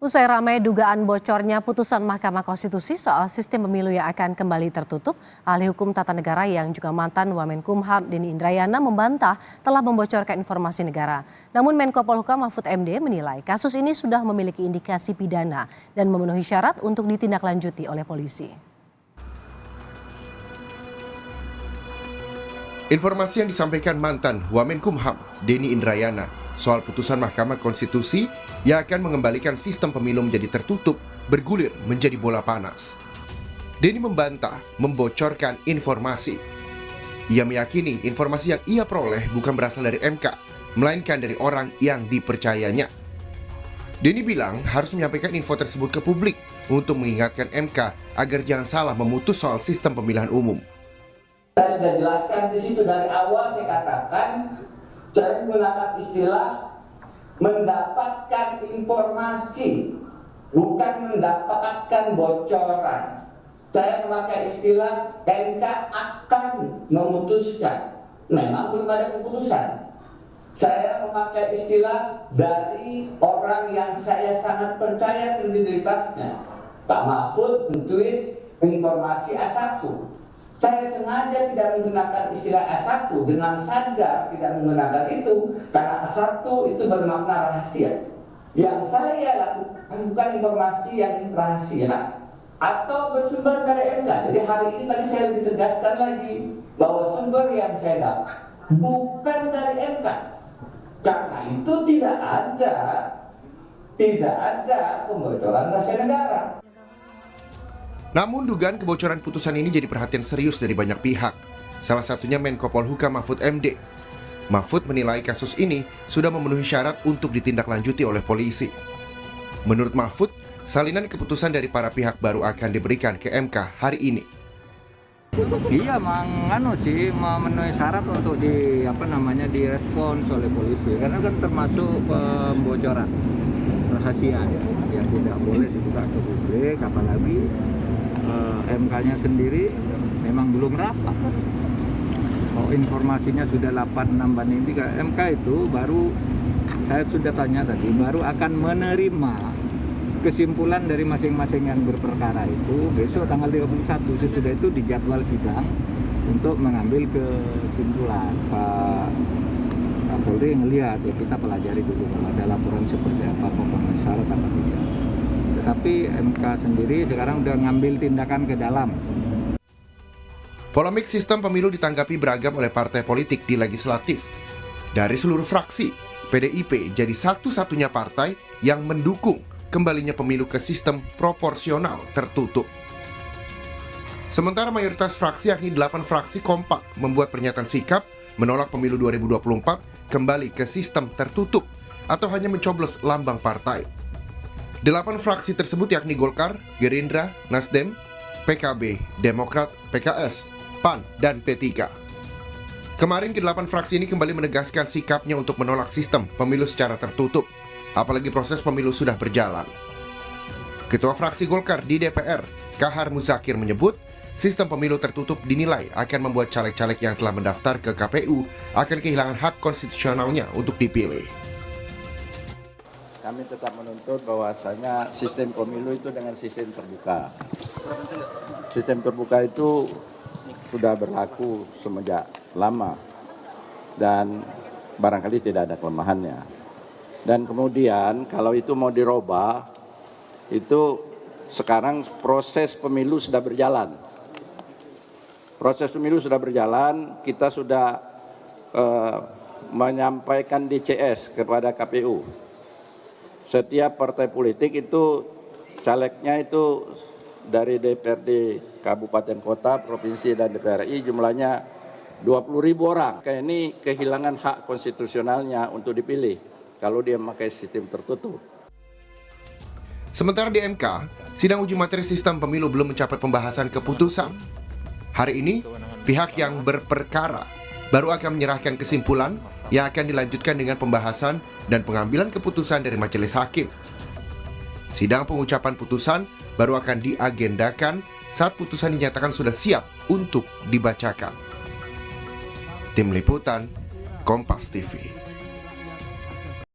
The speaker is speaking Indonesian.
Usai ramai dugaan bocornya putusan Mahkamah Konstitusi soal sistem pemilu yang akan kembali tertutup, ahli hukum tata negara yang juga mantan Wamenkumham Denny Indrayana membantah telah membocorkan informasi negara. Namun Menko Polhukam Mahfud MD menilai kasus ini sudah memiliki indikasi pidana dan memenuhi syarat untuk ditindaklanjuti oleh polisi. Informasi yang disampaikan mantan Wamenkumham Denny Indrayana soal putusan Mahkamah Konstitusi yang akan mengembalikan sistem pemilu menjadi tertutup bergulir menjadi bola panas. Denny membantah membocorkan informasi. Ia meyakini informasi yang ia peroleh bukan berasal dari MK, melainkan dari orang yang dipercayanya. Denny bilang harus menyampaikan info tersebut ke publik untuk mengingatkan MK agar jangan salah memutus soal sistem pemilihan umum. Saya sudah jelaskan di situ dari awal, saya katakan saya menggunakan istilah mendapatkan informasi, bukan mendapatkan bocoran. Saya memakai istilah MK akan memutuskan. Memang belum ada keputusan. Saya memakai istilah dari orang yang saya sangat percaya kredibilitasnya. Pak Mahfud men-tweet informasi A1. Saya sengaja tidak menggunakan istilah A1 dengan sadar tidak menggunakan itu karena A1 itu bermakna rahasia. Yang saya lakukan bukan informasi yang rahasia atau bersumber dari MK. Jadi hari ini tadi saya lebih tegaskan lagi bahwa sumber yang saya dapat bukan dari MK. Karena itu tidak ada pembocoran rahasia negara. Namun dugaan kebocoran putusan ini jadi perhatian serius dari banyak pihak. Salah satunya Menko Polhukam Mahfud MD. Mahfud menilai kasus ini sudah memenuhi syarat untuk ditindaklanjuti oleh polisi. Menurut Mahfud, salinan keputusan dari para pihak baru akan diberikan ke MK hari ini. Iya, memenuhi syarat untuk direspons oleh polisi karena kan termasuk pembocoran rahasia yang tidak boleh dibuka ke publik, apalagi MK-nya sendiri memang belum rapat. Oh, informasinya sudah 86/3. MK itu baru, saya sudah tanya tadi, baru akan menerima kesimpulan dari masing-masing yang berperkara itu besok tanggal 31. Sesudah itu dijadwal sidang untuk mengambil kesimpulan. Pak Kapolri ngelihat, ya kita pelajari dulu kalau ada laporan seperti apa, memenuhi syarat apa tidak. Tetapi MK sendiri sekarang udah ngambil tindakan ke dalam. Polemik sistem pemilu ditanggapi beragam oleh partai politik di legislatif. Dari seluruh fraksi, PDIP jadi satu-satunya partai yang mendukung kembalinya pemilu ke sistem proporsional tertutup. Sementara mayoritas fraksi yakni 8 fraksi kompak membuat pernyataan sikap menolak pemilu 2024 kembali ke sistem tertutup atau hanya mencoblos lambang partai. 8 fraksi tersebut yakni Golkar, Gerindra, Nasdem, PKB, Demokrat, PKS, PAN, dan P3. Kemarin ke-8 fraksi ini kembali menegaskan sikapnya untuk menolak sistem pemilu secara tertutup, apalagi proses pemilu sudah berjalan. Ketua fraksi Golkar di DPR, Kahar Muzakir menyebut, sistem pemilu tertutup dinilai akan membuat caleg-caleg yang telah mendaftar ke KPU akan kehilangan hak konstitusionalnya untuk dipilih. Kami tetap menuntut bahwasanya sistem pemilu itu dengan sistem terbuka. Sistem terbuka itu sudah berlaku semenjak lama dan barangkali tidak ada kelemahannya. Dan kemudian kalau itu mau dirubah, itu sekarang proses pemilu sudah berjalan. Proses pemilu sudah berjalan, kita sudah menyampaikan DCS kepada KPU. Setiap partai politik itu calegnya itu dari DPRD Kabupaten Kota, Provinsi, dan DPR RI jumlahnya 20.000 orang. Kayak ini kehilangan hak konstitusionalnya untuk dipilih kalau dia memakai sistem tertutup. Sementara di MK, sidang uji materi sistem pemilu belum mencapai pembahasan keputusan. Hari ini, pihak yang berperkara baru akan menyerahkan kesimpulan yang akan dilanjutkan dengan pembahasan dan pengambilan keputusan dari majelis hakim. Sidang pengucapan putusan baru akan diagendakan saat putusan dinyatakan sudah siap untuk dibacakan. Tim Liputan, Kompas TV.